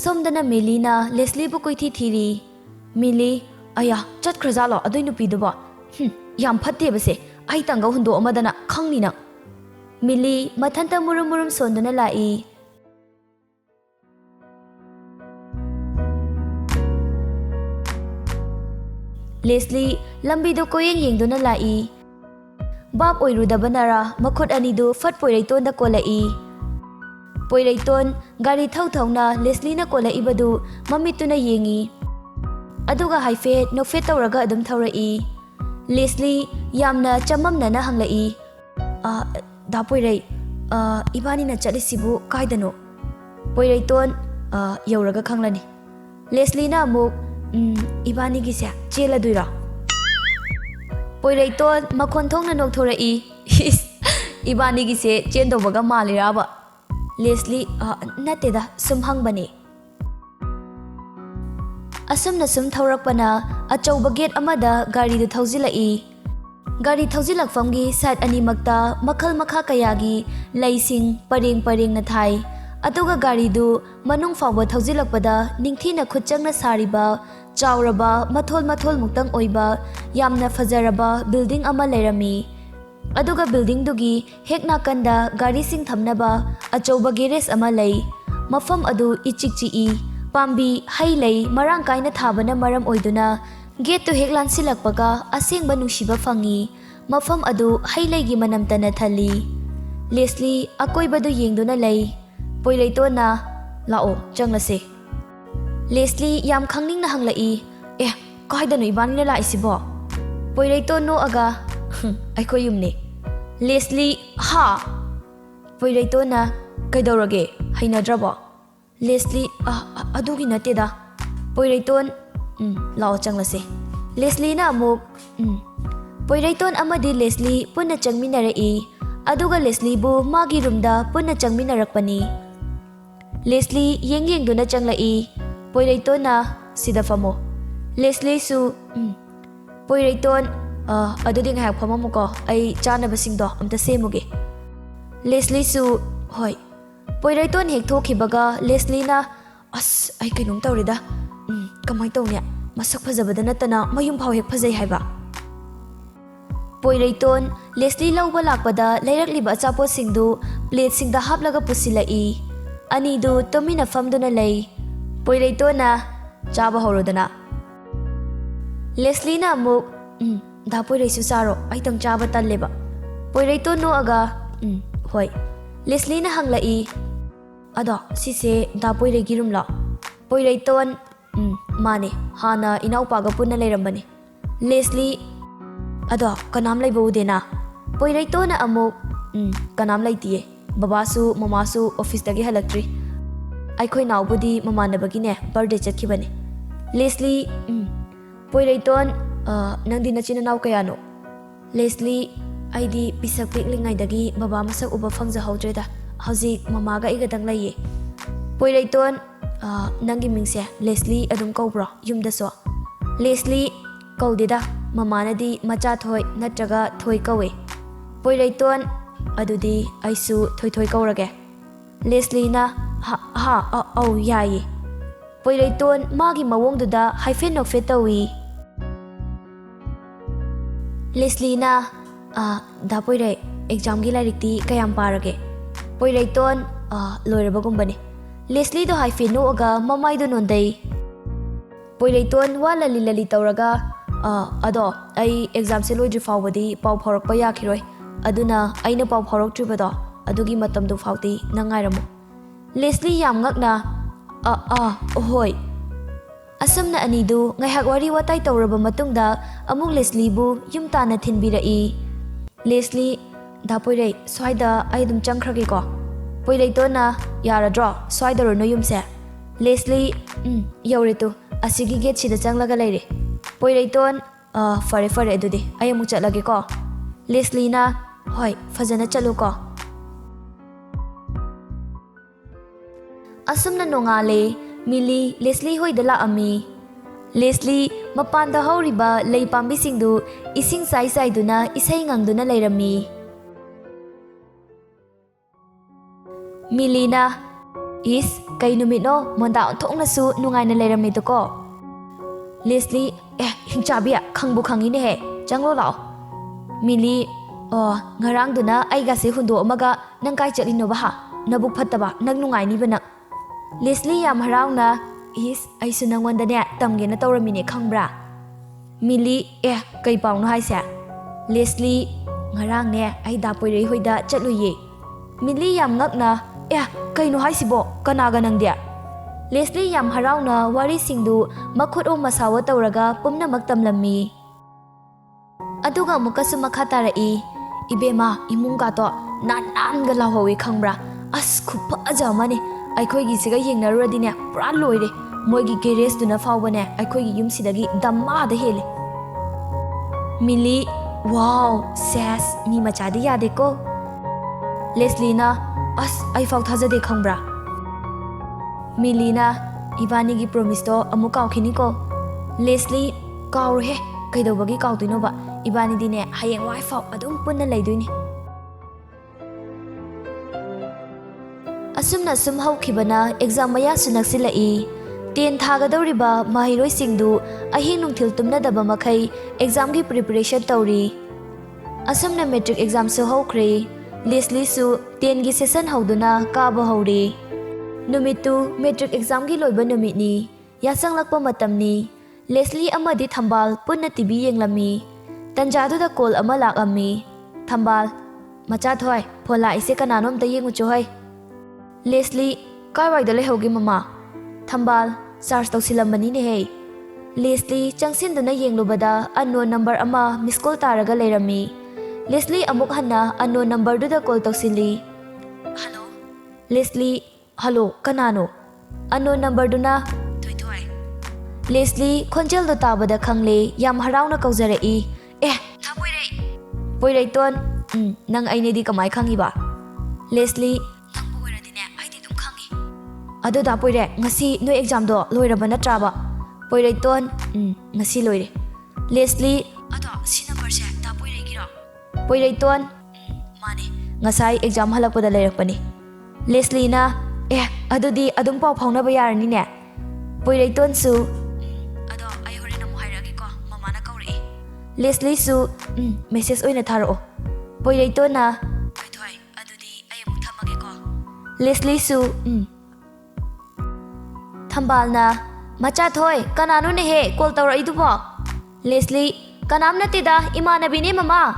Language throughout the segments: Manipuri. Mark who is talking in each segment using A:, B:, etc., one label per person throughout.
A: Somdana Milina Leslie bu koithi thiri. Mili aya chatkhrazalo adoi nupiduba. Yam phatte base ai tanga hundo amadana khangni na. Mili mathanta murum murum sondana lai. Leslie lambi do koyeng yengduna lai. Bab oirudabanara makhut anidu fat poiraiton da kolai. Poiraiton gari thau-thauna Leslie na kolai badu mamituna yengi. Aduga haife nofet tawraga adum thaurai. Leslie yamna chamamna na hanglai. Da poirai ibani na chalisibu kaidano. Poiraiton yauraga khanglani. Leslie na amuk ibani gisa chela duira. Poiraiton makhon thongna nok thorai. Ibani gise chen dobaga maliraba. Leslie nateda sum hangbani. Asumna sum thaurakpana achauba gate amada gari du thaujilai. Gari thaujilakfamgi side animakta makhal makha kayagi laising pareng na thai. Aduga gari du manung fawba thaujilakpada ningthina khutchangna sariba chauraba mathol muktang oiba yamna fajaraba building ama lerami. Aduga building dugi hek nakanda gari sing thamnaba achauba garage ama lei. Mafam adu ichikchi pambi hai lei marang kaina thabana maram oiduna gate to hek lansilakpaga asengba nungsiba fangi. Mafam adu hai leigi manamtana thali. Leslie akoibadu yengduna lei. Poiraitona lao changlase. Leslie yam khangning na hanglai. Kaidano ibani na laisibo. Poiraiton no aga aiko yumne. Leslie ha. Poiraitona kaidaurage hainadraba. Leslie adugi nateda. Poiraiton lao changlase. Leslie na amuk Poiraiton amadi Leslie punna changminarai. Aduga Leslie bu magi roomda punna changminarakpani. Leslie yengduna changlai. Poiraiton na sida famo. Leslie su Poiraiton adudi ngahak famamuko ai chanabasingdo amta semuge. Leslie su hoi. Poiraiton hek thokhibaga Leslie na ai kainong tawrida. Kamai tawnya masak phajabada natana mayum phau hek phajai haiba. Poiraiton Leslie lauba lakpada lairakliba achapot singdu plate singda haplaga pusilai. Anidu tomina famduna lei. Poiraiton na chaba horodana. Leslie na amuk da poirai su saro ai tang chaba talleba. Poiraiton no aga hoi. Leslie na hanglai. Ado sise da poirai girum la. Poiraiton mane hana inaupaga punna leirambani. Leslie ado kanam laiba udena. Poiraiton na amuk kanam laitiye. Babasu mamasu office dagi halaktri. Aikoi naubudi mamanabagine birthday chatkibani. Leslie Poiraiton nangdi nachina naw kayano. Leslie aidi pisak piklingai dagi baba masak uba fangja haudreda. Hauzik mamaga igadang laiye. Poiraiton nangi mingse Leslie adum kaubra yumda so. Leslie kaudida mamanadi macha thoi natraga thoi kawe. Poiraiton adudi aisu thoi kaurage. Leslie na au yaye. Poiraiton magi mawongduda haifen nokfet tawi. Leslie na da poirai exam gi larikti kayam parage. Poiraiton loirabagumbani. Leslie do haifen no aga mamai do nondai. Poiraiton wala lilali tawraga ado ai exam se loidri fawbadi paw phawrakpa yakhiroi. Aduna aina paw phawraktribado adugi matam du fawti nangairamo. Leslie yam ngakna hoi. Asamna anidu ngaihak wari watai tawraba matungda amuk Leslie bu yum tana thinbirai. Leslie da poirai swaida ai dum changkhrage ko. Poiraiton na yaradro swaida ro no yumse. Leslie yaure tu asigi gate sida changlaga leire. Poiraiton fare adudi ai amuk chatlage ko. Leslie na hoi fajana chalu ko. Asumna nongale Mili Leslie hoi dala ami. Leslie mapanda hauriba lei pambi singdu ising sai duna isai ngangduna leirami. Milina Is, kay numino, monda ontong na su nungay na layram nito ko. Leslie, hingchabi khangbu khangi ne he, changlo lao. Millie, ngarang duna ay gasi hundo amaga nang kay chalino ba ha, nabuk phataba nang nungay ni ba na. Leslie yam haraw na, is, ay sunang wanda ne tamge na tawramine khangbra. Millie, kay paw no hay siya. Leslie, ngarang ne ay dapoy rey hoida chatluye. Millie yam ngak na, kay no hay sibo, kanaga nang dia. Leslie yam haraw na wari singdu makhut o masawa tawraga pumna magtamlami. Aduga mukasu makatarai, ibema imung ka to nan ga lahawi khangbra. As khupa ajamani, aikhoi gi siga yengnaruradi ne pura loire. Moigi garage duna fawba ne aikhoi gi yum sidagi damma da hele. Millie, wow, says mi machadi yade ko. Leslie na, as ai faw thajade khangbra. Millie na, ibani gi promise to amu kaw khini ko. Leslie, kaw he, kaidobagi kaw tuino ba. Ibani dine hayeng wai faw adum punna leiduini. Asumna sum haukhibana exam maya sunaksilai. 10 thagadoriba mahiroi singdu ahing nungthil tumnadaba makhai exam gi preparation tawri. Asumna metric exam su haukhre. Leslie su 10 gi session hauduna kaba hauri. Numitu metric exam gi loiba numitni. Yasanglakpa matamni. Leslie amadi thambal punna TV yenglami. Tanjadu da call ama lakami. Thambal, macha thoi, phola ise kananom ta yengu chohai. Leslie, kai wai da lehogi mama. Thambal, search tawsilambani ne hey. Leslie changsinduna yenglubada unknown number ama miss call taraga leirami. Leslie amuk hanna unknown number du da call tawsili. Hello. Leslie, hello, kanano. Unknown number du na. Thoi. Leslie khonjel do tabada khangle yam harauna kaujare. Poirei ton, nang ay di kamay khangi ba? Leslie, nang poira din ay di dum khangi. Ado da poire, ngasi no exam do loira ba na traba. Poirei ton, ngasi loire. Leslie, ado si number se da poirei giro. Poirei ton, mane, ngasai exam halakpada leirakpani. Leslie na, ado di adum paw phawna ba yarani ne. Poirei ton su, ado ay hore na mo hairagi ko, mama na kauri. Leslie su, message oina tharo. Poirei to na, thoi, adudi ay amuk thamage ko. Leslie su, Thambal na, macha thoi, kanano ne he, call tawra idu po. Leslie, kanam na tida, imanabi ni mama.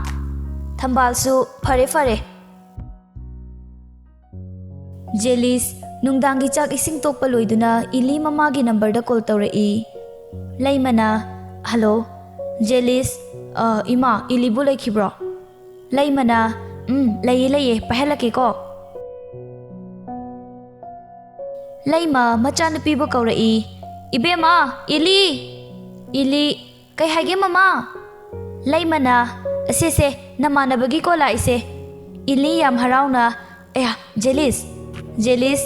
A: Thambal su, fare. Jelis, nungdangi chak ising tok paloiduna, ili mama gi number da call tawra i. Laimana, hello. Jelis, ima, ilibu laki bro. Laimana, laye, pahalaki ko. Laima, macha na pibo kaurai. Ibe ma, ili, kay hage mama. Laimana, asese, namana bagi ko la ise. Ili yam haraw na, Jelis,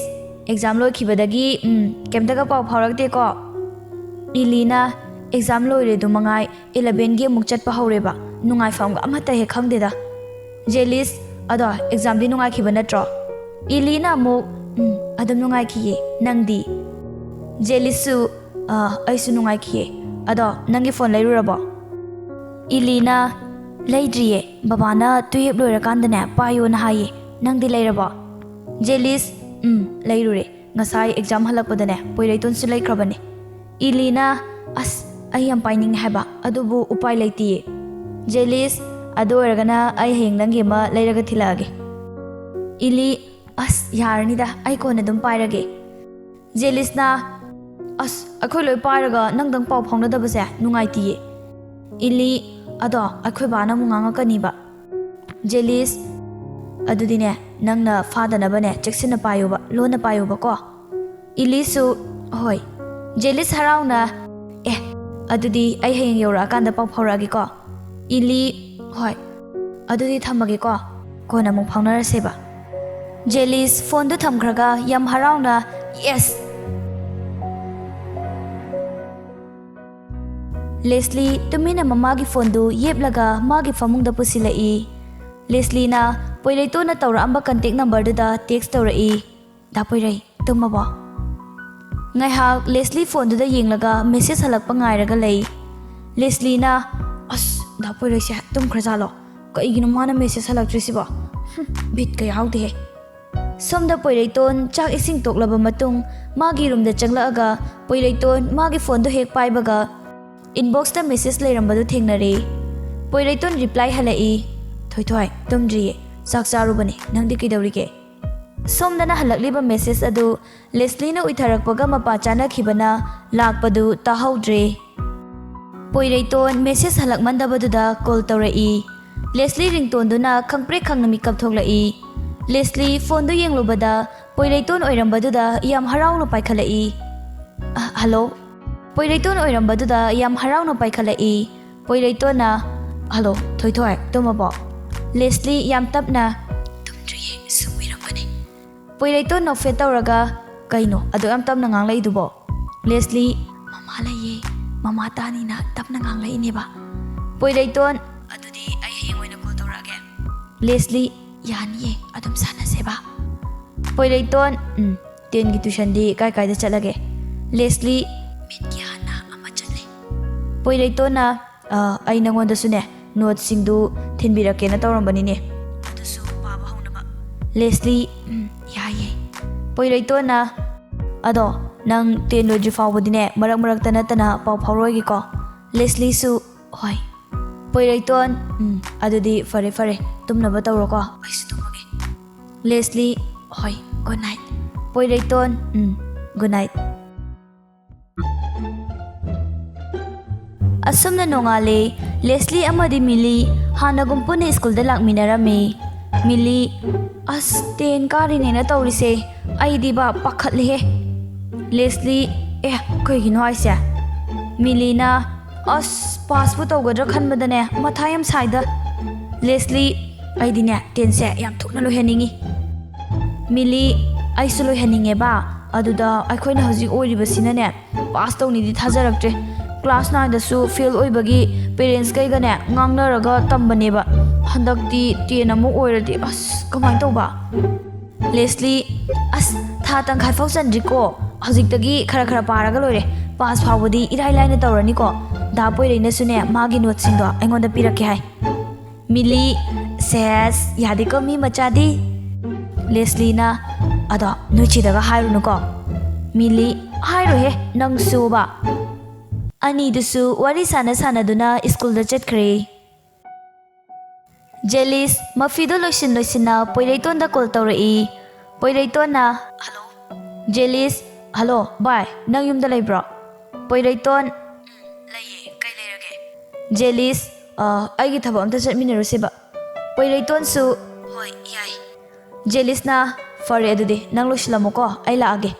A: exam lo kibadagi, kemta ka paw phawrakte ko. Ilina, exam loire du mangai 11 gi muk chat pa haureba nungai pham ga amata he khangdeda. Jelis, ado exam di nungai khiba natro. Ilina mu adam nungai khiye nangdi. Jelisu aisu nungai khiye ado nangi phone lairurabo. Ilina, laidriye babana tuyep loira kandane payo na haye nangdi lairabo. Jelis, lairure ngasai exam halakpadane poireiton su laikhrabane. Ilina, as ay am pining haba adubu upay laiti. Jelis, ado ergana ay heng nangi ma lairaga thilage. Ili, as yarani da ay ko na dum pairage. Jelis na, as akoy loy pairaga nangdang paw phawna da base nungai tiye. Ili, ado akoy bana munganga kaniba. Jelis, adudine nangna fada na bane cheksina payo ba lona payo ba ko. Ili su, hoy. Jelis haraw na, adudi ay heng yora kanda paw phawragi ko. Ili, hoy. Adudi thamagi ko. Ko na mung phawna seba. Jelis phone du thamkhraga yam haraw na, yes. Leslie tumina mamagi phone du yeblaga magi famung da pusilai. Leslie na poireito na tawra amba contact number da text tawra i. Da poirei ꯇꯨꯝꯃꯕꯣ ꯉꯥꯏꯍꯥꯛ ꯂꯦꯁꯂꯤ ꯐꯣꯟꯗꯨꯗ ꯌꯦꯡꯂꯒ ꯃꯦꯁꯦꯖ ꯍꯜꯂꯛꯄ ꯉꯥꯏꯔꯒ ꯂꯩ ꯂꯦꯁꯂꯤꯅ ꯑꯁ ꯗꯥ ꯄꯣꯏꯔꯩꯁꯦ ꯇꯨꯝꯈ꯭ꯔꯖꯥꯠꯂꯣ ꯀꯩꯒꯤꯅꯣ ꯃꯥꯅ ꯃꯦꯁꯦꯖ ꯍꯜꯂꯛꯇ꯭ꯔꯤꯁꯤꯕꯣ ꯕꯤꯠꯀ ꯌꯥꯎꯗꯦꯍꯦ ꯁꯣꯝꯗ ꯄꯣꯏꯔꯩꯇꯣꯟ ꯆꯥꯛ ꯏꯁꯤꯡ ꯇꯣꯛꯂꯕ ꯃꯇꯨꯡ ꯃꯥꯒꯤ ꯔꯨꯝꯗ ꯆꯪꯂꯛꯑꯒ ꯄꯣꯏꯔꯩꯇꯣꯟ ꯃꯥꯒꯤ ꯐꯣꯟꯗꯣ ꯍꯦꯛ ꯄꯥꯏꯕꯒ ꯏꯟꯕꯣꯛꯁꯇ ꯃꯦꯁꯦꯖ ꯂꯩꯔꯝꯕꯗꯨ ꯊꯦꯡꯅꯔꯦ ꯄꯣꯏꯔꯩꯇꯣꯟ ꯔꯤꯄ꯭ꯂꯥꯏ ꯍꯜꯂꯛꯏ ꯊꯣꯏꯊꯣꯏ ꯇꯨꯝꯗ꯭ꯔꯤꯌꯦ ꯆꯥꯛ ꯆꯥꯔꯨꯕꯅꯦ ꯅꯪꯗꯤ ꯀꯩꯗꯧꯔꯤꯒꯦ ꯁꯣꯝꯗꯅ ꯍꯜꯂꯛꯂꯤꯕ ꯃꯦꯁꯦꯖ ꯑꯗꯨ ꯂꯦꯁꯂꯤꯅ ꯎꯏꯊꯔꯛꯄꯒ ꯃꯄꯥ ꯆꯥꯅꯈꯤꯕꯅ ꯂꯥꯛꯄꯗꯨ ꯇꯥꯍꯧꯗ꯭ꯔꯦ ꯄꯣꯏꯔꯩꯇꯣꯟ ꯃꯦꯁꯦꯖ ꯍꯜꯂꯛꯃꯟꯗꯕꯗꯨꯗ ꯀꯣꯜ ꯇꯧꯔꯛꯏ ꯂꯦꯁꯂꯤ ꯔꯤꯡꯇꯣꯟꯗꯨꯅ ꯈꯪꯄ꯭ꯔꯦꯛ ꯈꯪꯅ ꯃꯤꯀꯞ ꯊꯣꯛꯂꯛꯏ ꯂꯦꯁꯂꯤ ꯐꯣꯟꯗꯨ ꯌꯦꯡꯂꯨꯕꯗ ꯄꯣꯏꯔꯩꯇꯣꯟ ꯑꯣꯏꯔꯝꯕꯗꯨꯗ ꯌꯥꯝ ꯍꯔꯥꯎꯅ ꯄꯥꯏꯈꯠꯂꯛꯏ ꯍꯜꯂꯣ ꯄꯣꯏꯔꯩꯇꯣꯟ ꯑꯣꯏꯔꯝꯕꯗꯨꯗ ꯌꯥꯝ ꯍꯔꯥꯎꯅ ꯄꯥꯏꯈꯠꯂꯛꯏ ꯄꯣꯏꯔꯩꯇꯣꯟꯅ ꯍꯜꯂꯣ ꯊꯣꯏꯊꯣꯏ ꯇꯨꯝꯃꯕꯣ ꯂꯦꯁꯂꯤ ꯌꯥꯝ ꯇꯞꯅ ꯇꯨꯝꯗ꯭ꯔꯤꯌꯦ ꯁꯨꯝ ꯎꯏꯔꯝꯕꯅꯦ ꯄꯣꯏꯔꯩꯇꯣꯟ ꯅꯣꯛꯐꯦꯠ ꯇꯧꯔꯒ ꯀꯩꯅꯣ ꯑꯗꯨ ꯌꯥꯝ ꯇꯞꯅ ꯉꯥꯡꯂꯛꯏꯗꯨꯕꯣ ꯂꯦꯁꯂꯤ ꯃꯃꯥ ꯂꯩꯌꯦ ꯃꯃꯥ ꯇꯥꯅꯤꯅ ꯇꯞꯅ ꯉꯥꯡꯂꯛꯏꯅꯦꯕ ꯄꯣꯏꯔꯩꯇꯣꯟ ꯑꯗꯨꯗꯤ ꯑꯩ ꯍꯌꯦꯡ ꯑꯣꯏꯅ ꯀꯣꯜ ꯇꯧꯔꯛꯑꯒꯦ ꯂꯦꯁꯂꯤ ꯌꯥꯅꯤꯌꯦ ꯑꯗꯨꯝ ꯁꯥꯟꯅꯁꯦꯕ ꯄꯣꯏꯔꯩꯇꯣꯟ ꯇꯦꯟꯒꯤ ꯇ꯭ꯌꯨꯁꯟꯗꯤ ꯀꯥꯏꯗ ꯆꯠꯂꯒꯦ ꯂꯦꯁꯂꯤ ꯃꯤꯠꯀꯤ ꯍꯥꯟꯅ ꯑꯃ ꯆꯠꯂꯦ ꯄꯣꯏꯔꯩꯇꯣꯟꯅ ꯑꯩ ꯅꯉꯣꯟꯗꯁꯨꯅꯦ ꯅꯣꯠꯁꯤꯡꯗꯨ ꯊꯤꯟꯕꯤꯔꯛꯀꯦꯅ ꯇꯧꯔꯝꯕꯅꯤꯅꯦ ꯑꯗꯨꯁꯨ ꯄꯥꯕ ꯍꯧꯅꯕ ꯂꯦꯁꯂꯤ ꯌꯥꯏꯌꯦ ꯄꯣꯏꯔꯩꯇꯣꯟꯅ ꯑꯗꯣ ꯅꯪ ꯇꯦꯟ ꯂꯣꯏꯗ꯭ꯔꯤ ꯐꯥꯎꯕꯗꯤꯅꯦ ꯃꯔꯛ ꯃꯔꯛꯇ ꯅꯠꯇꯅ ꯄꯥꯎ ꯐꯥꯎꯔꯣꯏꯒꯦꯀꯣ ꯂꯦꯁꯂꯤꯁꯨ ꯍꯣꯏ ꯄꯣꯏꯔꯩꯇꯣꯟ ꯑꯗꯨꯗꯤ ꯐꯔꯦ ꯇꯨꯝꯅꯕ ꯇꯧꯔꯣꯀꯣ ꯑꯩꯁꯨ ꯇꯨꯝꯃꯒꯦ ꯂꯦꯁꯂꯤ ꯍꯣꯏ good night Poireiton good night ꯑꯁꯨꯝꯅ ꯅꯣꯡꯉꯥꯜꯂꯦ ꯂꯦꯁꯂꯤ ꯑꯃꯗꯤ ꯃꯤꯂꯤ ꯍꯥꯟꯅꯒꯨꯝ ꯄꯨꯟꯅ ꯁ꯭ꯀꯨꯜꯗ ꯂꯥꯛꯃꯤꯟꯅꯔꯝꯃꯤ ꯃꯤꯂꯤ ꯑꯁ ꯇꯦꯟ ꯀꯥꯔꯤꯅꯦꯅ ꯇꯧꯔꯤꯁꯦ ꯑꯩꯗꯤꯕ ꯄꯥꯈꯠꯂꯤꯍꯦ ꯂꯦꯁꯂꯤ ꯀꯩꯒꯤꯅꯣ ꯍꯥꯏꯁꯦ ꯃꯤꯂꯤꯅ ꯑꯁ ꯄꯥꯁꯄꯨ ꯇꯧꯒꯗ꯭ꯔꯥ ꯈꯟꯕꯗꯅꯦ ꯃꯊꯥ ꯌꯥꯝ ꯁꯥꯏꯗ ꯂꯦꯁꯂꯤ ꯑꯩꯗꯤꯅꯦ ꯇꯦꯟꯁꯦ ꯌꯥꯝ ꯊꯨꯅ ꯂꯣꯏꯍꯟꯅꯤꯡꯉꯤ ꯃꯤꯂꯤ ꯑꯩꯁꯨ ꯂꯣꯏꯍꯟꯅꯤꯡꯉꯦꯕ ꯑꯗꯨꯗ ꯑꯩꯈꯣꯏꯅ ꯍꯧꯖꯤꯛ ꯑꯣꯏꯔꯤꯕꯁꯤꯅꯅꯦ ꯄꯥꯁ ꯇꯧꯅꯤꯗꯤ ꯊꯥꯖꯔꯛꯇ꯭ꯔꯦ ꯀ꯭ꯂꯥꯁ 9ꯗꯁꯨ ꯐꯦꯜ ꯑꯣꯏꯕꯒꯤ ꯄꯦꯔꯦꯟꯁꯀꯩꯒꯅꯦ ꯉꯥꯡꯅꯔꯒ ꯇꯝꯕꯅꯦꯕ ꯍꯟꯗꯛꯇꯤ 10 ꯑꯃꯨꯛ ꯑꯣꯏꯔꯗꯤ ꯑꯁ ꯀꯃꯥꯏꯅ ꯇꯧꯕ ꯂꯦꯁꯂꯤ ꯑꯁ ꯊꯥ ꯇꯪꯈꯥꯏ ꯐꯥꯎ ꯆꯟꯗ꯭ꯔꯤꯀꯣ ꯍꯧꯖꯤꯛꯇꯒꯤ ꯈꯔ ꯄꯥꯔꯒ ꯂꯣꯏꯔꯦ ꯄꯥꯁ ꯐꯥꯎꯕꯗꯤ ꯏꯔꯥꯏ ꯂꯥꯏꯅ ꯇꯧꯔꯅꯤꯀꯣ ꯗꯥ ꯄꯣꯏꯔꯩꯅꯁꯨꯅꯦ ꯃꯥꯒꯤ ꯅꯣꯠꯁꯤꯡꯗꯣ ꯑꯩꯉꯣꯟꯗ ꯄꯤꯔꯛꯀꯦ ꯍꯥꯏ ꯃꯤꯂꯤ ꯁꯦꯁ ꯌꯥꯗꯦꯀꯣ ꯃꯤ ꯃꯆꯥꯗꯤ ꯂꯦꯁꯂꯤꯅ ꯑꯗꯣ ꯅꯣꯏ ꯆꯦꯗꯒ ꯍꯥꯏꯔꯨꯅꯨꯀꯣ ꯃꯤꯂꯤ ꯍꯥꯏꯔꯣꯏꯍꯦ ꯅꯪꯁꯨꯕ ꯑꯅꯤꯗꯨꯁꯨ ꯋꯥꯔꯤ ꯁꯥꯟꯅꯗꯨꯅ ꯁ꯭ꯀꯨꯜꯗ ꯆꯠꯈ꯭ꯔꯦ ꯖꯦꯂꯤꯁ ꯃꯐꯤꯗꯣ ꯂꯣꯏꯁꯤꯟꯅ ꯄꯣꯏꯔꯩꯇꯣꯟꯗ ꯀꯣꯜ ꯇꯧꯔꯛꯏ ꯄꯣꯏꯔꯩꯇꯣꯟꯅ ꯍꯜꯂꯣ ꯖꯦꯂꯤꯁ ꯍꯜꯂꯣ ꯕꯥꯏ ꯅꯪ ꯌꯨꯝꯗ ꯂꯩꯕ꯭ꯔꯣ ꯄꯣꯏꯔꯩꯇꯣꯟ ꯂꯩꯌꯦ ꯀꯩ ꯂꯩꯔꯒꯦ ꯖꯦꯂꯤꯁ ꯑꯩꯒꯤ ꯊꯕꯛ ꯑꯝꯇ ꯆꯠꯃꯤꯟꯅꯔꯨꯁꯦꯕ ꯄꯣꯏꯔꯩꯇꯣꯟꯁꯨ ꯍꯣꯏ ꯌꯥꯏ ꯖꯦꯂꯤꯁꯅ ꯐꯔꯦ ꯑꯗꯨꯗꯤ ꯅꯪ ꯂꯣꯏꯁꯤꯜꯂꯝꯃꯣꯀꯣ ꯑꯩ ꯂꯥꯛꯑꯒꯦ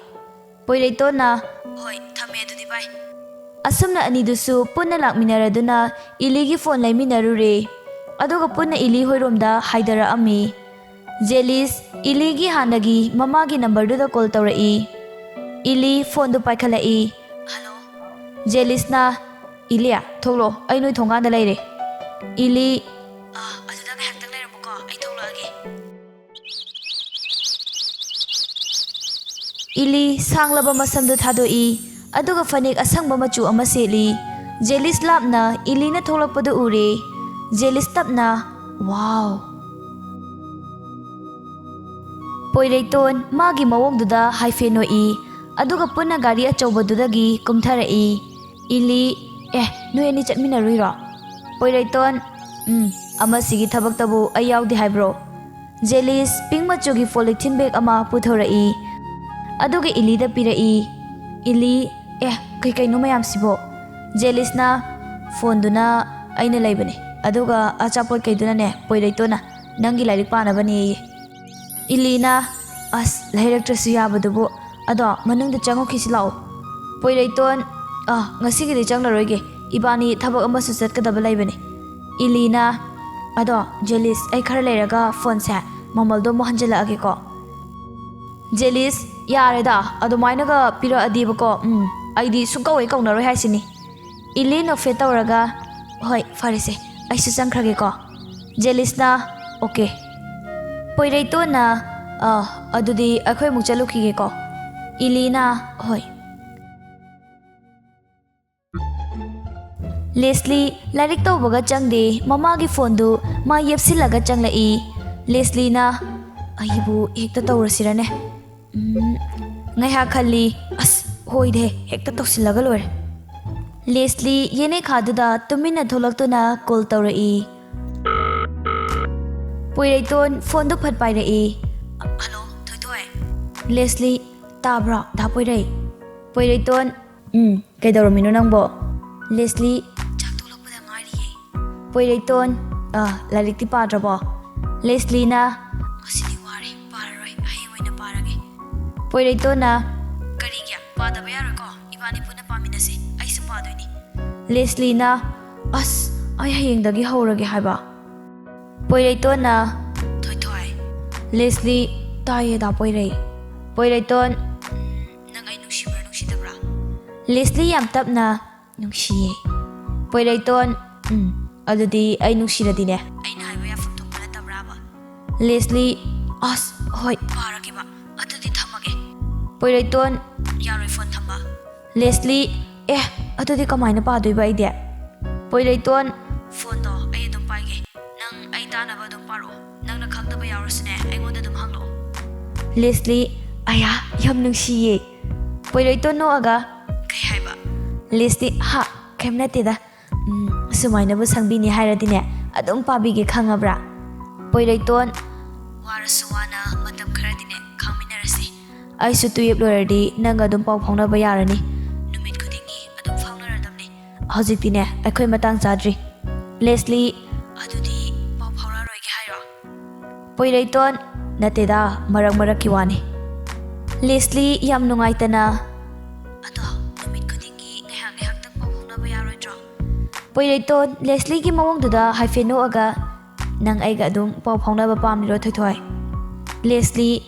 A: ꯄꯣꯏꯔꯩꯇꯣꯟꯅ ꯍꯣꯏ ꯊꯝꯃꯦ ꯑꯗꯨꯗꯤ ꯕꯥꯏ ꯑꯁꯨꯝꯅ ꯑꯅꯤꯗꯨꯁꯨ ꯄꯨꯟꯅ ꯂꯥꯛꯃꯤꯟꯅꯔꯗꯨꯅ ꯏꯂꯤꯒꯤ ꯐꯣꯟ ꯂꯩꯃꯤꯟꯅꯔꯨꯔꯦ ꯑꯗꯨꯒ ꯄꯨꯟꯅ ꯏꯂꯤ ꯍꯣꯏꯔꯣꯝꯗ ꯍꯥꯏꯗꯔꯛꯑꯝꯃꯤ ꯖꯦꯂꯤꯁ ꯏꯂꯤꯒꯤ ꯍꯥꯟꯅꯒꯤ ꯃꯃꯥꯒꯤ ꯅꯝꯕꯔꯗꯨꯗ ꯀꯣꯜ ꯇꯧꯔꯛꯏ इली फोन पाइखलई हेलो जेलिसना इली थोलो नई थोंगान लेरे इली इली सांगलब मसमदु थादोई अदुगा फनेक असंग मचू अमा सेली जेलिस लापना इलीना थोलकपदु उरे जेलिस तपना वाव पोइरेटोन मागी मवोंगदुदा हाइफेनोई अदुगा पुन्ना गाड़ी अचौबदुदगी कुमथरई इली नोयनी चटमिनरुइरो पोइरेटोन अमसिगी थबक्तबु अय यावदे हाइब्रो जेलिस पिंक मचुगी पॉलिथीन बैग अमा पुथोरई अदुगा इलीदा पिरई इली कई कई मयाम सिबो जेलिसना फोनदुना अइना लैबने अदुगा अचापोट कईदुनाने पोइरेटोना नंगी लाइरिक पानबने इलीना अस लैरक्ट्रसु याबदुबु अदो मनुंग चंगोखिसि लाओ पोइरेटोन ngasiगि चंगलरोगे इबानी थबक अमसु चटकदब लैबने इलीना अदो जेलिस आई खर लेरगा फोन से ममलदो मोहनजलागेको जेलिस यारेदा अदुमाइनगा पिरअदीबको आइदी सुकौवे कौनरोय हाइसिनी इली नोफे तौरगा होय फरेसे आइसु चंखरगेको जेलिसना ओके पोइरेटोना अदुदी अखोय मुक चलुखिगेको Ilina, hoi. Leslie, lairik tawbaga changde, mamagi fondu, ma yepsilaga changlai. Leslie na, aibu hekta tawrasirane. Ngaiha khalli, as, hoi de, hekta tawsilaga lore. Leslie, yene khaduda, tumina tholak call tawrai. Poiraiton, fondu phat pairai. Hello, Toy. Leslie, tabra, da poirai. Poiraiton, kaidaramino nangbo. Leslie, chak tholakpada ngari. Poiraiton, lairik ti padrabo. Leslie na, masidi wari, pararoi, ahingoina parage. Poiraiton na, karigya, padaba yarako, ibani puna paminasi, aisu padoini. Leslie na, as, ay hayengdagi haurage haiba. Poiraiton na, Toy. Leslie, taye da poirai. Poiraiton, nang ay nungsidabra. Leslie yam tapna, nungsiye. Poiraiton, adudi ay nungsiradine. Ay nahaiba yafam thokpana tabraba. Leslie, as, hoi, parage ba. Adudi thamage. Poiraiton, yaroi phone thamba. Leslie, adudi kamaina padoi ba ide. Poiraiton, phone do ay adum paige. Nang ay tanaba adum paro. Nang nakhangdaba yaurasune ay ngonda adum hanglo. Leslie, aya, yam nungsiye. Poiraiton no aga, kay haiba. Leslie, ha, kem natida. Sumaina bu sangbini hairadine, adum pabige khangabra. Poiraiton, warasuwana matam kharadine khangminarasi. Ai su tuyep loradi nang adum pau phongnaba yarani. Numit khudingi adum phongnaradamni. Hojikdine akhoi matang chadri. Leslie, adudi pau phongaroige hairo. Poiraiton, natida marak ki wani. Leslie yam nungaitana. Poiraiton, Leslie ki mawang duda haifeno aga nang aiga adum pau phongnaba pamniro Thoy. Leslie,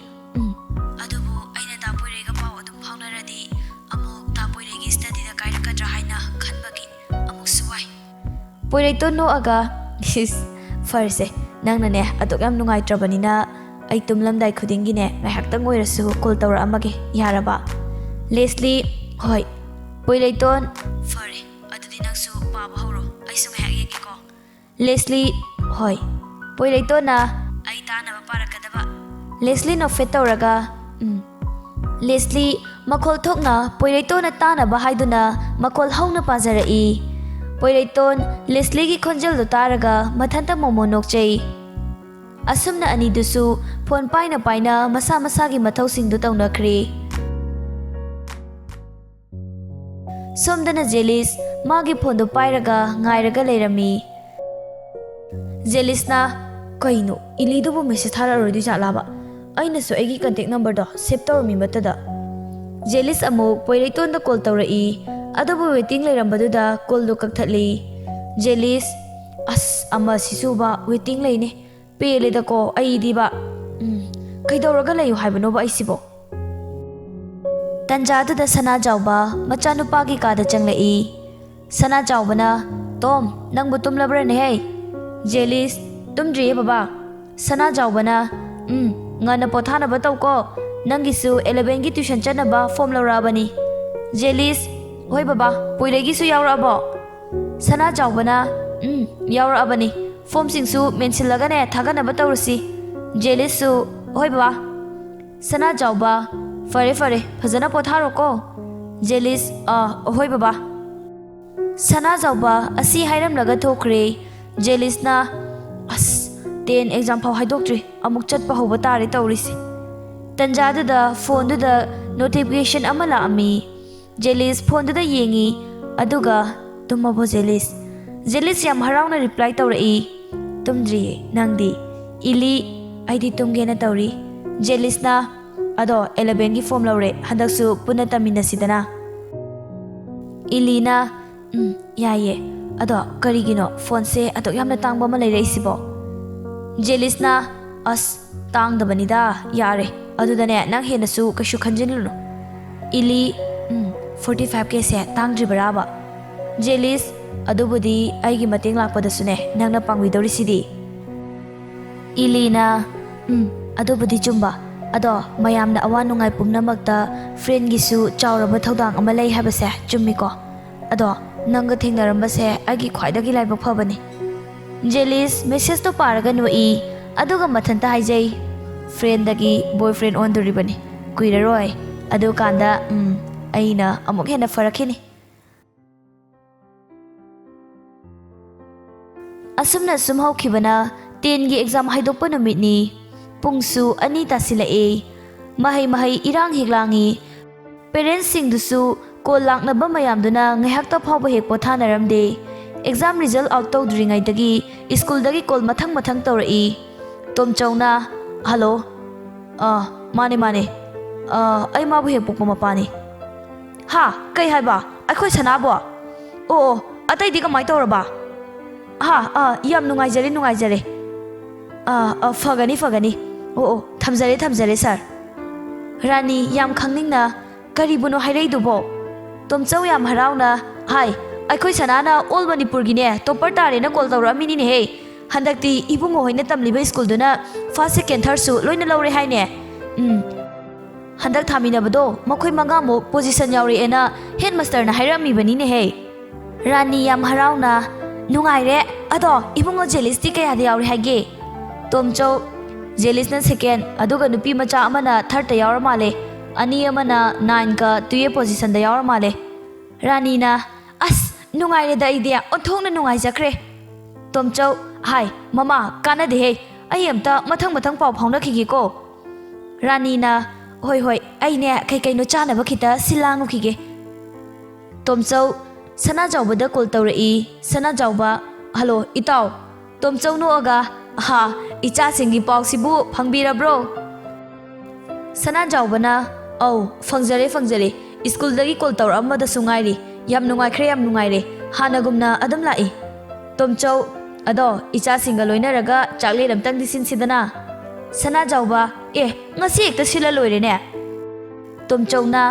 A: adubu aina da poiraiga pau adum phongnaradi amuk da poiraigi study da kairakadra haina khanbagi amuk suwai. Poiraiton no aga farse nang nane aduk yam nungaitrabanina ai tumlamdai khudingi ne ngaihaktang oirasu call tawra amage yaraba. Leslie, hoi. Poiraiton, fare. Leslie, hoi. Poiraiton na, ay tanaba parakadaba. Leslie no fet tawraga. Leslie, makol thok na Poiraiton na tanaba haiduna makol hauna pazarai. Poiraiton, Leslie ki khonjal do taraga mathanta momo nokchei. Asumna ani dusu phone paina masa gi mathau sing do tawnakhre. Somdana Jelis magi phone do pairaga ngairaga leirami. Jelis na, kaino ilidu bu message thararodi jalaba. Aina so egi contact number do save tawrami matada. Jelis amuk Poiraiton da call tawrai. Adubu waiting leirambadu da call do kakthatli. Jelis, as ama sisuba waiting leine. Pele da ko ai diba. Kaidawraga layu haibano ba aisibo. Tanjadu da sana jawba machanupagi kada changlai. Sana jawbana, Tom, nang butum labra ne hai. Jelis, tumdri baba. Sana jawbana, ngana pothana bataw ko. Nangisu 11 gi tuition chanaba form laurabani. Jelis, hoi baba, poiregi su yaurabo. Sana jawbana, yaurabani. Form singsu mensilaga ne thagana batawrusi. Jelis su, hoi baba. Sana jawba, fare phajana potharo ko. Jelis, hoi baba. Sana jawba asi hairam laga thokre. Jelis na, as 10 exam phau haidoktre amuk chatpa hoba tare tawrisi. Tanjadu da phone du da notification amala ami. Jelis phone du da yengi aduga tumabo Jelis. Jelis yam harauna reply tawrai. Tumdri nangdi ili aidi tumgena tawri. Jelis na, ado 11 gi form laure handaksu puna taminasidana. Ilina, yaye. Ado karigino phone se atok yamna tangba ma leiraisibo. Jelis na, as tangdabanida yare adudane nang henasu kashu khanjinluno. Ili 45k se tangdri baraba. Jelis, adubudi aigi mateng lakpadasune nangna pangwidori sidi. Ili na, adubudi chumba ꯑꯗꯣ ꯃꯌꯥꯝꯅ ꯑꯋꯥ ꯅꯨꯡꯉꯥꯏ ꯄꯨꯝꯅꯃꯛꯇ ꯐ꯭ꯔꯦꯟꯒꯤꯁꯨ ꯆꯥꯎꯔꯕ ꯊꯧꯗꯥꯡ ꯑꯃ ꯂꯩ ꯍꯥꯏꯕꯁꯦ ꯆꯨꯝꯃꯤꯀꯣ ꯑꯗꯣ ꯅꯪꯒ ꯊꯦꯡꯅꯔꯝꯕꯁꯦ ꯑꯩꯒꯤ ꯈ꯭ꯋꯥꯏꯗꯒꯤ ꯂꯥꯏꯕꯛ ꯐꯕꯅꯤ ꯖꯦꯂꯤꯁ ꯃꯦꯁꯦꯖꯇꯣ ꯄꯥꯔꯒ ꯅꯣꯛꯏ ꯑꯗꯨꯒ ꯃꯊꯟꯇ ꯍꯥꯏꯖꯩ ꯐ꯭ꯔꯦꯟꯗꯒꯤ ꯕꯣꯏꯐ꯭ꯔꯦꯟ ꯑꯣꯟꯗꯣꯔꯤꯕꯅꯤ ꯀꯨꯏꯔꯔꯣꯏ ꯑꯗꯨꯀꯥꯟꯗ ꯑꯩꯅ ꯑꯃꯨꯛ ꯍꯦꯟꯅ ꯐꯔꯛꯈꯤꯅꯤ ꯑꯁꯨꯝꯅ ꯁꯨꯝ ꯍꯧꯈꯤꯕꯅ 10ꯒꯤ ꯑꯦꯛꯖꯥꯝ ꯍꯥꯏꯗꯣꯛꯄ ꯅꯨꯃꯤꯠꯅꯤ ꯄꯨꯡꯁꯨ 2 ꯇꯥꯁꯤꯜꯂꯛꯑꯦ ꯃꯍꯩ ꯏꯔꯥꯡ ꯍꯦꯛ ꯂꯥꯡꯉꯤ ꯄꯦꯔꯦꯟꯠꯁꯁꯤꯡꯗꯨꯁꯨ ꯀꯣꯜ ꯂꯥꯛꯅꯕ ꯃꯌꯥꯝꯗꯨꯅ ꯉꯥꯏꯍꯥꯛꯇ ꯐꯥꯎꯕ ꯍꯦꯛ ꯄꯣꯊꯥꯅꯔꯝꯗꯦ ꯑꯦꯛꯖꯥꯝ ꯔꯤꯖꯜ ꯑꯥꯎꯠ ꯇꯧꯗ꯭ꯔꯤꯉꯩꯗꯒꯤ ꯁ꯭ꯀꯨꯜꯗꯒꯤ ꯀꯣꯜ ꯃꯊꯪ ꯇꯧꯔꯛꯏ ꯇꯣꯝꯆꯧꯅ ꯍꯜꯂꯣ ꯃꯥꯅꯦ ꯑꯩ ꯃꯥꯕꯨ ꯍꯦꯛ ꯄꯣꯛꯄ ꯃꯄꯥꯅꯤ ꯍꯥ ꯀꯩ ꯍꯥꯏꯕ ꯑꯩꯈꯣꯏ ꯁꯅꯥꯕꯣ ꯑꯣ ꯑꯇꯩꯗꯤ ꯀꯃꯥꯏ ꯇꯧꯔꯕ ꯌꯥꯝ ꯅꯨꯡꯉꯥꯏꯖꯔꯦ ꯐꯒꯅꯤ ꯑꯣ ꯊꯝꯖꯔꯦ ꯁꯔ ꯔꯥꯅꯤ ꯌꯥꯝ ꯈꯪꯅꯤꯡꯅ ꯀꯔꯤꯕꯨꯅꯣ ꯍꯥꯏꯔꯛꯏꯗꯨꯕꯣ ꯇꯣꯝꯆꯧ ꯌꯥꯝ ꯍꯔꯥꯎꯅ ꯍꯥꯏ ꯑꯩꯈꯣꯏ ꯁꯅꯥꯅ ꯑꯣꯜ ꯃꯅꯤꯄꯨꯔꯒꯤꯅꯦ ꯇꯣꯞꯄꯔ ꯇꯥꯔꯦꯅ ꯀꯣꯜ ꯇꯧꯔꯛꯑꯝꯃꯤꯅꯤꯅꯦꯍꯦ ꯍꯟꯗꯛꯇꯤ ꯏꯕꯨꯡꯉꯣ ꯍꯣꯏꯅ ꯇꯝꯂꯤꯕ ꯁ꯭ꯀꯨꯜꯗꯨꯅ ꯐꯥꯔꯁ ꯁꯦꯀꯦꯟ ꯊꯥꯔꯠꯁꯨ ꯂꯣꯏꯅ ꯂꯧꯔꯦ ꯍꯥꯏꯅꯦ ꯍꯟꯗꯛ ꯊꯥꯃꯤꯟꯅꯕꯗꯣ ꯃꯈꯣꯏ 5ꯃꯨꯛ ꯄꯣꯖꯤꯁꯟ ꯌꯥꯎꯔꯛꯑꯦꯅ ꯍꯦꯗ ꯃꯥꯁꯇꯔꯅ ꯍꯥꯏꯔꯝꯃꯤꯕꯅꯤꯅꯦꯍꯦ ꯔꯥꯅꯤ ꯌꯥꯝ ꯍꯔꯥꯎꯅ ꯅꯨꯡꯉꯥꯏꯔꯦ ꯑꯗꯣ ꯏꯕꯨꯡꯉꯣ ꯖꯦꯂꯤꯁꯇꯤ ꯀꯌꯥꯗ ꯌꯥꯎꯔꯦ ꯍꯥꯏꯒꯦ ꯇꯣꯝꯆꯧ ꯖꯦꯂꯤꯁꯅ ꯁꯦꯀꯦꯟ ꯑꯗꯨꯒ ꯅꯨꯄꯤ ꯃꯆꯥ ꯑꯃꯅ ꯊꯥꯔꯠꯇ ꯌꯥꯎꯔ ꯃꯥꯜꯂꯦ ꯑꯅꯤ ꯑꯃꯅ 9ꯒ 12 ꯄꯣꯖꯤꯁꯟꯗ ꯌꯥꯎꯔ ꯃꯥꯜꯂꯦ ꯔꯥꯅꯤꯅ ꯑꯁ ꯅꯨꯡꯉꯥꯏꯔꯦꯗ ꯑꯩꯗꯤ ꯑꯣꯟꯊꯣꯛꯅ ꯅꯨꯡꯉꯥꯏꯖꯈ꯭ꯔꯦ ꯇꯣꯝꯆꯧ ꯍꯥꯏ ꯃꯃꯥ ꯀꯥꯟꯅꯗꯦꯍꯦ ꯑꯩ ꯑꯝꯇ ꯃꯊꯪ ꯄꯥꯎ ꯐꯥꯎꯅꯈꯤꯒꯦꯀꯣ ꯔꯥꯅꯤꯅ ꯍꯣꯏ ꯑꯩꯅꯦ ꯀꯩꯅꯣ ꯆꯥꯅꯕ ꯈꯤꯇ ꯁꯤꯜꯂꯥꯡꯉꯨꯈꯤꯒꯦ ꯇꯣꯝꯆꯧ ꯁꯅꯥꯖꯥꯎꯕꯗ ꯀꯣꯜ ꯇꯧꯔꯛꯏ ꯁꯅꯥꯖꯥꯎꯕ ꯍꯜꯂꯣ ꯏꯇꯥꯎ ꯇꯣꯝꯆꯧ ꯅꯣꯛꯑꯒ ꯏꯆꯥꯁꯤꯡꯒꯤ ꯄꯥꯎꯁꯤꯕꯨ ꯐꯪꯕꯤꯔꯕ꯭ꯔꯣ ꯁꯅꯥꯖꯥꯎꯕꯅ ꯑꯧ ꯐꯪꯖꯔꯦ ꯁ꯭ꯀꯨꯜꯗꯒꯤ ꯀꯣꯜ ꯇꯧꯔꯛꯑꯝꯕꯗꯁꯨ ꯉꯥꯏꯔꯤ ꯌꯥꯝ ꯅꯨꯡꯉꯥꯏꯔꯦ ꯍꯥꯟꯅꯒꯨꯝꯅ ꯑꯗꯨꯝ ꯂꯥꯛꯏ ꯇꯣꯝꯆꯧ ꯑꯗꯣ ꯏꯆꯥꯁꯤꯡꯒ ꯂꯣꯏꯅꯔꯒ ꯆꯥꯛꯂꯦꯟ ꯑꯝꯇꯪꯗꯤ ꯁꯤꯟꯁꯤꯗꯅ ꯁꯅꯥꯖꯥꯎꯕ ꯉꯁꯤ ꯍꯦꯛꯇ ꯁꯤꯜꯂ ꯂꯣꯏꯔꯦꯅꯦ ꯇꯣꯝꯆꯧꯅ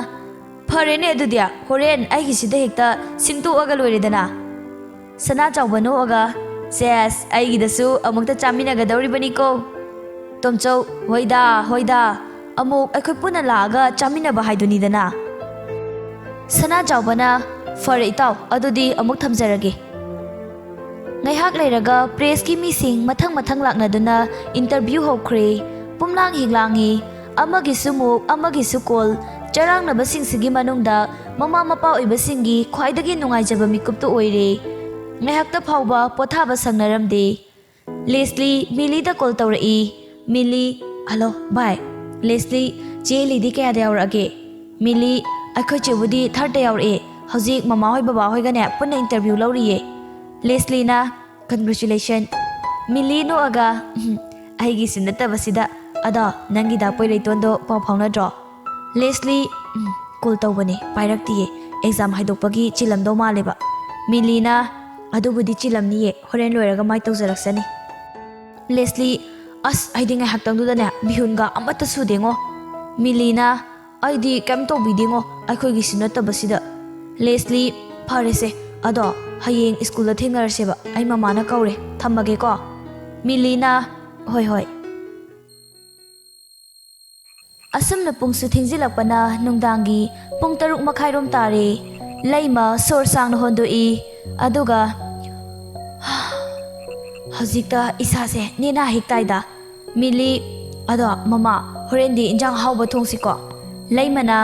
A: ꯐꯔꯦꯅꯦ ꯑꯗꯨꯗꯤ ꯍꯣꯔꯦꯟ ꯑꯩꯒꯤꯁꯤꯗ ꯍꯦꯛꯇ ꯁꯤꯡꯇꯣꯛꯑꯒ ꯂꯣꯏꯔꯦꯗꯅ ꯁꯅꯥꯖꯥꯎꯕ ꯅꯣꯛꯑꯒ ꯁꯦꯁ ꯑꯩꯒꯤꯗꯁꯨ ꯑꯃꯨꯛꯇ ꯆꯥꯃꯤꯟꯅꯒꯗꯧꯔꯤꯕꯅꯤꯀꯣ ꯇꯣꯝꯆꯧ ꯍꯣꯏꯗ ꯑꯃꯨꯛ ꯑꯩꯈꯣꯏ ꯄꯨꯟꯅ ꯂꯥꯛꯑꯒ ꯆꯥꯃꯤꯟꯅꯕ ꯍꯥꯏꯗꯨꯅꯤꯗꯅ ꯁꯅꯥꯖꯥꯎꯕꯅ ꯐꯔꯦ ꯏꯇꯥꯎ ꯑꯗꯨꯗꯤ ꯑꯃꯨꯛ ꯊꯝꯖꯔꯒꯦ ꯉꯥꯏꯍꯥꯛ ꯂꯩꯔꯒ ꯄ꯭ꯔꯦꯁꯀꯤ ꯃꯤꯁꯤꯡ ꯃꯊꯪ ꯂꯥꯛꯅꯗꯨꯅ ꯏꯟꯇꯔꯚ꯭ꯌꯨ ꯍꯧꯈ꯭ꯔꯦ ꯄꯨꯝꯂꯥꯡ ꯍꯤꯛꯂꯥꯡꯉꯤ ꯑꯃꯒꯤꯁꯨ ꯀꯣꯜ ꯆꯔꯥꯡꯅꯕꯁꯤꯡꯁꯤꯒꯤ ꯃꯅꯨꯡꯗ ꯃꯃꯥ ꯃꯄꯥ ꯑꯣꯏꯕꯁꯤꯡꯒꯤ ꯈ꯭ꯋꯥꯏꯗꯒꯤ ꯅꯨꯡꯉꯥꯏꯖꯕ ꯃꯤꯀꯨꯞꯇꯨ ꯑꯣꯏꯔꯦ ꯉꯥꯏꯍꯥꯛꯇ ꯐꯥꯎꯕ ꯄꯣꯊꯥꯕ ꯁꯪꯅꯔꯝꯗꯦ ꯂꯦꯁꯂꯤ ꯃꯤꯂꯤꯗ ꯀꯣꯜ ꯇꯧꯔꯛꯏ ꯃꯤꯂꯤ ꯍꯜꯂꯣ ꯕꯥꯏ ꯂꯦꯁꯂꯤ ꯆꯦ ꯂꯤꯗꯤ ꯀꯌꯥꯗ ꯌꯥꯎꯔꯛꯑꯒꯦ ꯃꯤꯂꯤ ꯑꯩꯈꯣꯏ ꯆꯦꯕꯨꯗꯤ 3ꯔꯗ ꯌꯥꯎꯔꯛꯑꯦ ꯍꯧꯖꯤꯛ ꯃꯃꯥꯍꯣꯏ ꯕꯕꯥꯍꯣꯏꯒꯅꯦ ꯄꯨꯟꯅ ꯏꯟꯇꯔꯚ꯭ꯌꯨ ꯂꯧꯔꯤꯌꯦ ꯂꯦꯁꯂꯤꯅ ꯀꯟꯒ꯭ꯔꯦꯆꯨꯂꯦꯁꯟ ꯃꯤꯂꯤ ꯅꯣꯛꯑꯒ ꯑꯩꯒꯤꯁꯨ ꯅꯠꯇꯕꯁꯤꯗ ꯑꯗꯣ ꯅꯪꯒꯤ ꯗꯥꯄꯣꯏ ꯂꯩꯇꯣꯟꯗꯣ ꯄꯥꯎ ꯐꯥꯎꯅꯗ꯭ꯔꯣ ꯂꯦꯁꯂꯤ ꯀꯣꯜ ꯇꯧꯕꯅꯦ ꯄꯥꯏꯔꯛꯇꯤꯌꯦ ꯑꯦꯛꯖꯥꯝ ꯍꯥꯏꯗꯣꯛꯄꯒꯤ ꯆꯤꯜꯂꯝꯗꯧ ꯃꯥꯜꯂꯦꯕ ꯃꯤꯂꯤꯅ ꯑꯗꯨꯕꯨꯗꯤ ꯆꯤꯜꯂꯝꯅꯤꯌꯦ ꯍꯣꯔꯦꯟ ꯂꯣꯏꯔꯒ ꯃꯥꯏ ꯇꯧꯖꯔꯛꯁꯅꯤ ꯂꯦꯁꯂꯤ ꯑꯁ ꯑꯩꯗꯤ ꯉꯥꯏꯍꯥꯛꯇꯪꯗꯨꯗꯅꯦ ꯃꯤꯍꯨꯟꯒ ꯑꯃꯠꯇ ꯁꯨꯗꯦꯉꯣ ꯃꯤꯂꯤꯅ ꯑꯩꯗꯤ ꯀꯩꯝ ꯇꯧꯕꯤꯗꯦꯉꯣ ꯑꯩꯈꯣꯏꯒꯤꯁꯨ ꯅꯠꯇꯕꯁꯤꯗ ꯂꯦꯁꯂꯤ ꯐꯔꯦꯁꯦ ꯑꯗꯣ ꯍꯌꯦꯡ ꯁ꯭ꯀꯨꯜꯗ ꯊꯦꯡꯅꯔꯁꯦꯕ ꯑꯩ ꯃꯃꯥꯅ ꯀꯧꯔꯦ ꯊꯝꯃꯒꯦꯀꯣ ꯃꯤꯂꯤꯅ ꯍꯣꯏ ꯑꯁꯨꯝꯅ ꯄꯨꯡꯁꯨ ꯊꯦꯡꯖꯤꯜꯂꯛꯄꯅ ꯅꯨꯡꯗꯥꯡꯒꯤ ꯄꯨꯡ 6:30 ꯇꯥꯔꯦ ꯂꯩꯃ ꯁꯣꯔ ꯁꯥꯡꯅ ꯍꯣꯟꯗꯣꯛꯏ ꯑꯗꯨꯒ ꯍꯧꯖꯤꯛꯇ ꯏꯁꯥꯁꯦ ꯅꯦꯅꯥ ꯍꯦꯛ ꯇꯥꯏꯗ ꯃꯤꯂꯤ ꯑꯗꯣ ꯃꯃꯥ ꯍꯣꯔꯦꯟꯗꯤ ꯏꯟꯖꯥꯡ ꯍꯥꯎꯕ ꯊꯣꯡꯁꯤꯀꯣ ꯂꯩꯃꯅ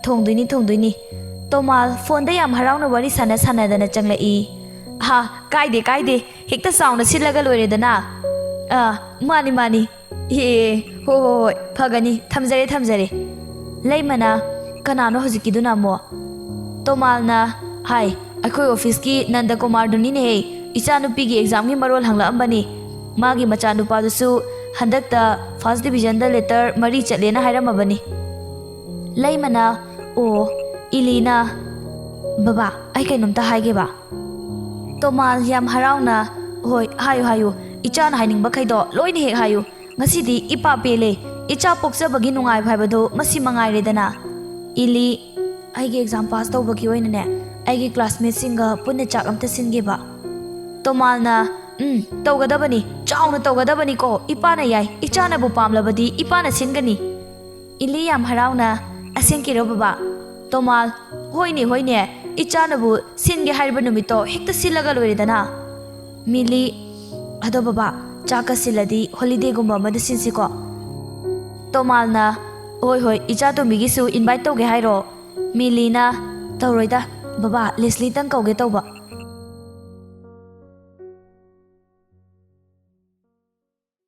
A: ꯊꯣꯡꯗꯣꯏꯅꯤ ꯇꯣꯃꯥꯜ ꯐꯣꯟꯗ ꯌꯥꯝ ꯍꯔꯥꯎꯅ ꯋꯥꯔꯤ ꯁꯥꯟꯅꯗꯅ ꯆꯪꯂꯛꯏ ꯀꯥꯏꯗꯦ ꯍꯦꯛꯇ ꯆꯥꯎꯅ ꯁꯤꯜꯂꯒ ꯂꯣꯏꯔꯦꯗꯅ ꯃꯥꯅꯤ ꯍꯣꯏ ꯐꯒꯅꯤ ꯊꯝꯖꯔꯦ ꯂꯩꯃꯅ ꯀꯅꯥꯅꯣ ꯍꯧꯖꯤꯛꯀꯤꯗꯨꯅ ꯑꯃꯨꯛ ꯇꯣꯃꯥꯜꯅ ꯍꯥꯏ ꯑꯩꯈꯣꯏ ꯑꯣꯐꯤꯁꯀꯤ ꯅꯟꯗꯀꯨꯃꯥꯔꯗꯨꯅꯤꯅꯦꯍꯦ ꯏꯆꯥꯅꯨꯄꯤꯒꯤ ꯑꯦꯛꯖꯥꯝꯒꯤ ꯃꯔꯣꯜ ꯍꯪꯂꯛꯑꯝꯕꯅꯤ ꯃꯥꯒꯤ ꯃꯆꯥꯅꯨꯄꯥꯗꯨꯁꯨ ꯍꯟꯗꯛꯇ ꯐꯥꯔꯁ ꯗꯤꯕꯤꯖꯟꯗ ꯂꯦꯇꯔ 4 ꯆꯠꯂꯦꯅ ꯍꯥꯏꯔꯝꯃꯕꯅꯤ ꯂꯩꯃꯅ ꯑꯣ ꯏꯂꯤꯅ ꯕꯕꯥ ꯑꯩ ꯀꯩꯅꯣꯝꯇ ꯍꯥꯏꯒꯦꯕ ꯇꯣꯃꯥꯜ ꯌꯥꯝ ꯍꯔꯥꯎꯅ ꯍꯣꯏ ꯍꯥꯏꯌꯨ ꯏꯆꯥꯅ ꯍꯥꯏꯅꯤꯡꯕꯈꯩꯗꯣ ꯂꯣꯏꯅ ꯍꯦꯛ ꯍꯥꯏꯌꯨ ꯉꯁꯤꯗꯤ ꯏꯄꯥ ꯄꯦꯜꯂꯦ ꯏꯆꯥ ꯄꯣꯛꯆꯕꯒꯤ ꯅꯨꯡꯉꯥꯏꯕ ꯍꯥꯏꯕꯗꯣ ꯃꯁꯤ ꯃꯉꯥꯏꯔꯦꯗꯅ ꯏꯂꯤ ꯑꯩꯒꯤ ꯑꯦꯛꯖꯥꯝ ꯄꯥꯁ ꯇꯧꯕꯒꯤ ꯑꯣꯏꯅꯅꯦ ꯑꯩꯒꯤ ꯀ꯭ꯂꯥꯁꯃꯦꯠꯁꯤꯡꯒ ꯄꯨꯟꯅ ꯆꯥꯛ ꯑꯝꯇ ꯁꯤꯟꯒꯦꯕ ꯇꯣꯃꯥꯜꯅ ꯇꯧꯒꯗꯕꯅꯤ ꯆꯥꯎꯅ ꯇꯧꯒꯗꯕꯅꯤꯀꯣ ꯏꯄꯥꯅ ꯌꯥꯏ ꯏꯆꯥꯅꯕꯨ ꯄꯥꯝꯂꯕꯗꯤ ꯏꯄꯥꯅ ꯁꯤꯟꯒꯅꯤ Ili yam harauna asengkiro baba. Tomal, hoine, ichanabu singe hariba numito hekta silaga loiredana. Mili, ado baba, chaka siladi holiday gumba amada sinsiko. Tomal na, hoi, icha to migisu invite toge hairo. Mili na, tauroida, baba, Leslie tang kauge tauba.